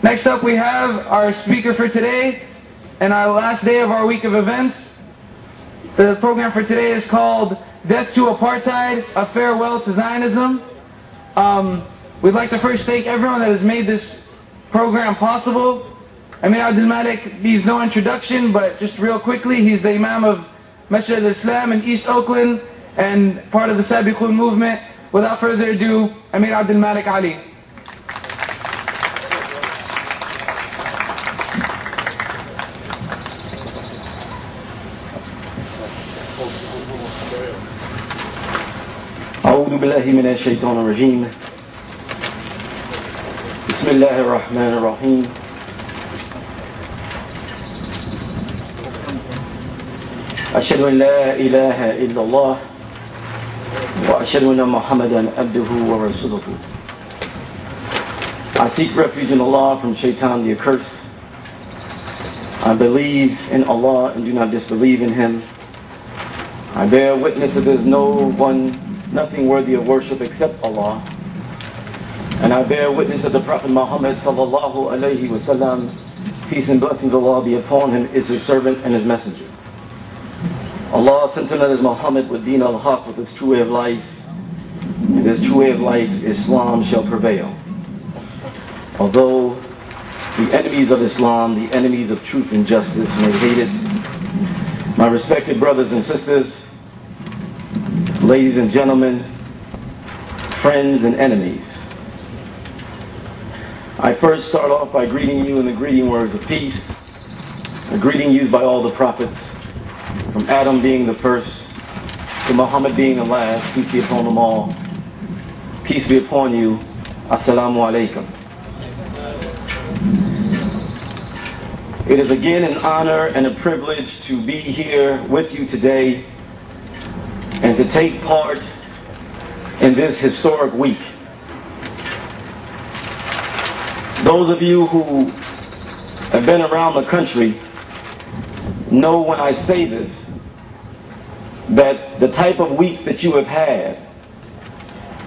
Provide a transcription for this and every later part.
Next up we have our speaker for today and our last day of our week of events. The program for today is called Death to Apartheid, A Farewell to Zionism. We'd like to first thank everyone that has made this program possible. Amir Abdel Malik needs no introduction, but just real quickly, he's the Imam of Masjid al-Islam in East Oakland and part of the Sabiqun movement. Without further ado, Amir Abdel Malik Ali. أعوذ بالله من الشيطان الرجيم بسم الله الرحمن الرحيم أشهد أن لا إله إلا الله وأشهد أن محمدا عبده ورسوله. I seek refuge in Allah from Shaitan the accursed. I believe in Allah and do not disbelieve in Him. I bear witness that there is nothing worthy of worship except Allah. And I bear witness that the Prophet Muhammad sallallahu alayhi wa sallam, peace and blessings of Allah be upon him, is his servant and his messenger. Allah sent him as Muhammad with Deen al-Haq, with his true way of life. And this true way of life, Islam, shall prevail. Although the enemies of Islam, the enemies of truth and justice, may hate it, my respected brothers and sisters, ladies and gentlemen, friends and enemies, I first start off by greeting you in the greeting words of peace, a greeting used by all the prophets, from Adam being the first to Muhammad being the last, peace be upon them all. Peace be upon you. Assalamu alaikum. It is again an honor and a privilege to be here with you today and to take part in this historic week. Those of you who have been around the country know when I say this, that the type of week that you have had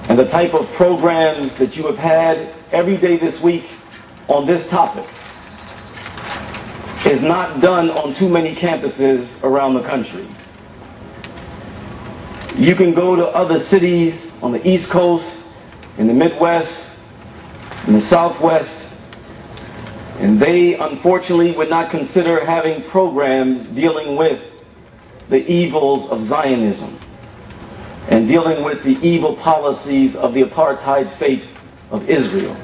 and the type of programs that you have had every day this week on this topic is not done on too many campuses around the country. You can go to other cities on the East Coast, in the Midwest, in the Southwest, and they unfortunately would not consider having programs dealing with the evils of Zionism and dealing with the evil policies of the apartheid state of Israel.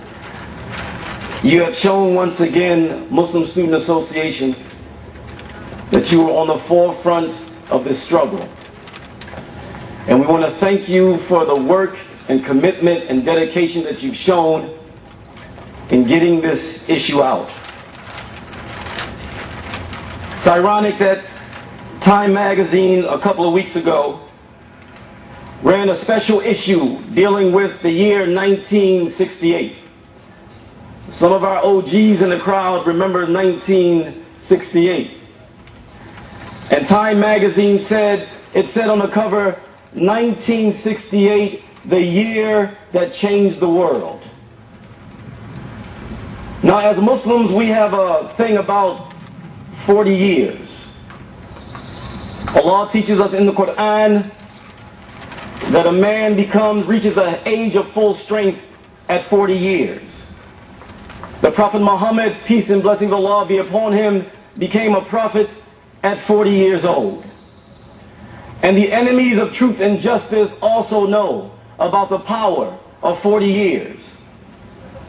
You have shown once again, Muslim Student Association, that you are on the forefront of this struggle. And we want to thank you for the work and commitment and dedication that you've shown in getting this issue out. It's ironic that Time magazine a couple of weeks ago ran a special issue dealing with the year 1968. Some of our OGs in the crowd remember 1968. And Time magazine said on the cover, 1968, the year that changed the world. Now, as Muslims, we have a thing about 40 years. Allah teaches us in the Quran that a man reaches the age of full strength at 40 years. The Prophet Muhammad, peace and blessings of Allah be upon him, became a prophet at 40 years old. And the enemies of truth and justice also know about the power of 40 years.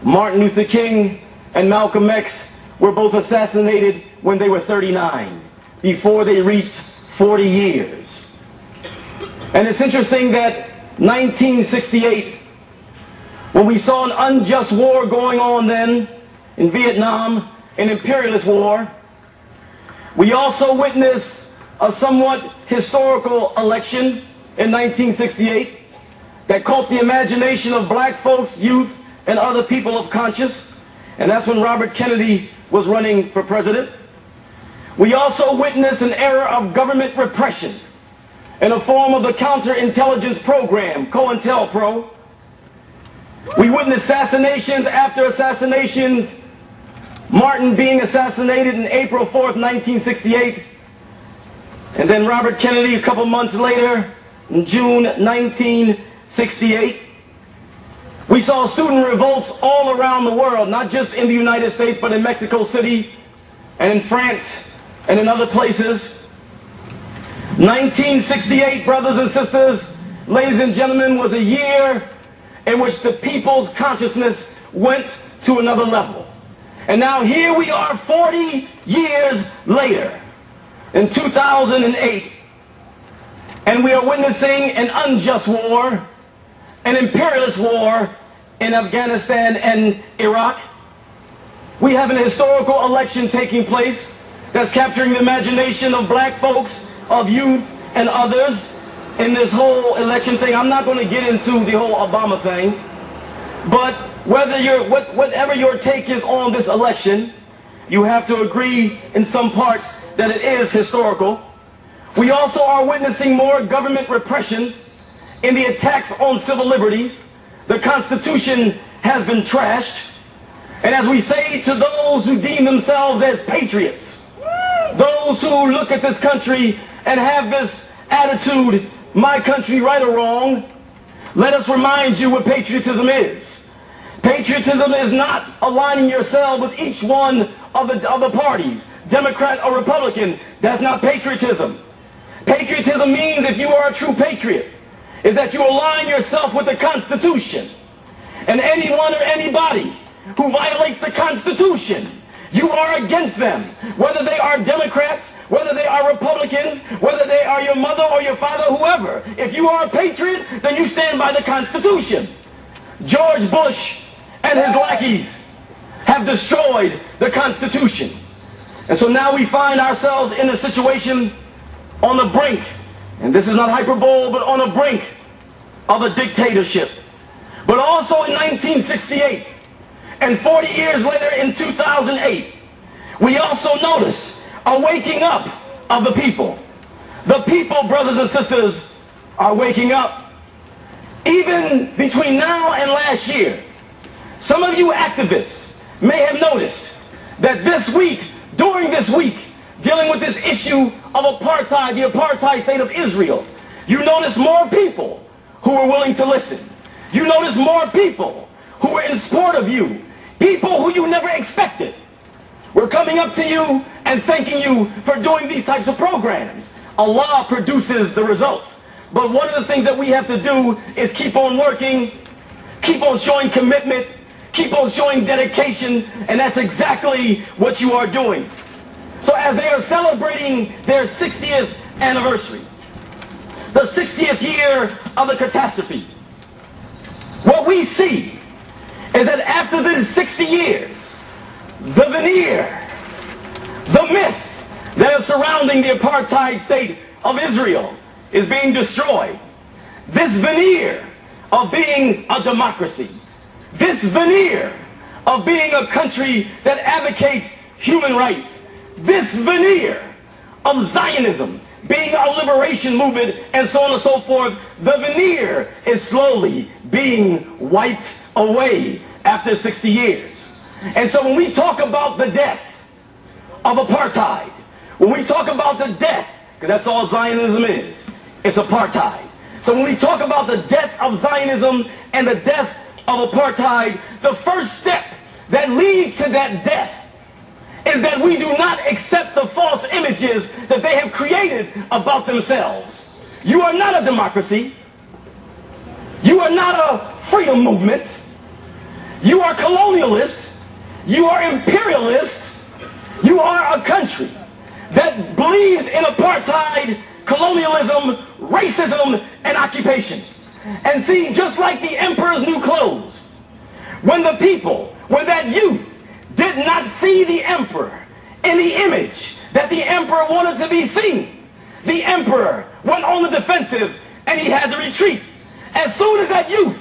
Martin Luther King and Malcolm X were both assassinated when they were 39, before they reached 40 years. And it's interesting that 1968, when we saw an unjust war going on then in Vietnam, an imperialist war, we also witnessed a somewhat historical election in 1968 that caught the imagination of black folks, youth, and other people of conscience. And that's when Robert Kennedy was running for president. We also witnessed an era of government repression in the form of the counterintelligence program, COINTELPRO. We witnessed assassinations after assassinations Martin being assassinated in April 4th, 1968, and then Robert Kennedy a couple months later in June 1968. We saw student revolts all around the world, not just in the United States, but in Mexico City and in France and in other places. 1968, brothers and sisters, ladies and gentlemen, was a year in which the people's consciousness went to another level. And now here we are 40 years later, in 2008, and we are witnessing an unjust war, an imperialist war in Afghanistan and Iraq. We have an historical election taking place that's capturing the imagination of black folks, of youth, and others in this whole election thing. I'm not going to get into the whole Obama thing, but whatever your take is on this election, you have to agree in some parts that it is historical. We also are witnessing more government repression in the attacks on civil liberties. The Constitution has been trashed. And as we say to those who deem themselves as patriots, those who look at this country and have this attitude, my country right or wrong, let us remind you what patriotism is. Patriotism is not aligning yourself with each one of the parties, Democrat or Republican. That's not patriotism. Patriotism means, if you are a true patriot, is that you align yourself with the Constitution. And anyone or anybody who violates the Constitution, you are against them. Whether they are Democrats, whether they are Republicans, whether they are your mother or your father, whoever. If you are a patriot, then you stand by the Constitution. George Bush and his lackeys have destroyed the Constitution. And so now we find ourselves in a situation on the brink, and this is not hyperbole, but on the brink of a dictatorship. But also in 1968, and 40 years later in 2008, we also notice a waking up of the people. The people, brothers and sisters, are waking up. Even between now and last year, some of you activists may have noticed that this week, during this week, dealing with this issue of apartheid, the apartheid state of Israel, you notice more people who were willing to listen. You notice more people who were in support of you. People who you never expected were coming up to you and thanking you for doing these types of programs. Allah produces the results. But one of the things that we have to do is keep on working, keep on showing commitment, keep on showing dedication, and that's exactly what you are doing. So as they are celebrating their 60th anniversary, the 60th year of the catastrophe, what we see is that after these 60 years, the veneer, the myth that is surrounding the apartheid state of Israel is being destroyed. This veneer of being a democracy, this veneer of being a country that advocates human rights, this veneer of Zionism being a liberation movement, and so on and so forth, the veneer is slowly being wiped away after 60 years. And so when we talk about the death of apartheid, when we talk about the death, because that's all Zionism is, it's apartheid. So when we talk about the death of Zionism and the death of apartheid, the first step that leads to that death is that we do not accept the false images that they have created about themselves. You are not a democracy. You are not a freedom movement. You are colonialist. You are imperialist. You are a country that believes in apartheid, colonialism, racism, and occupation. And see, just like the emperor's new clothes, when the people, when that youth did not see the emperor in the image that the emperor wanted to be seen, the emperor went on the defensive and he had to retreat. As soon as that youth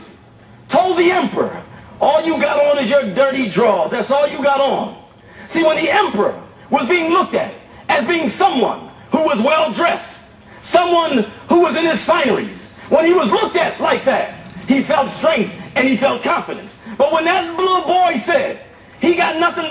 told the emperor, all you got on is your dirty drawers, that's all you got on. See, when the emperor was being looked at as being someone who was well dressed, someone who was in his fineries, when he was looked at like that, he felt strength and he felt confidence. But when that little boy said he got nothing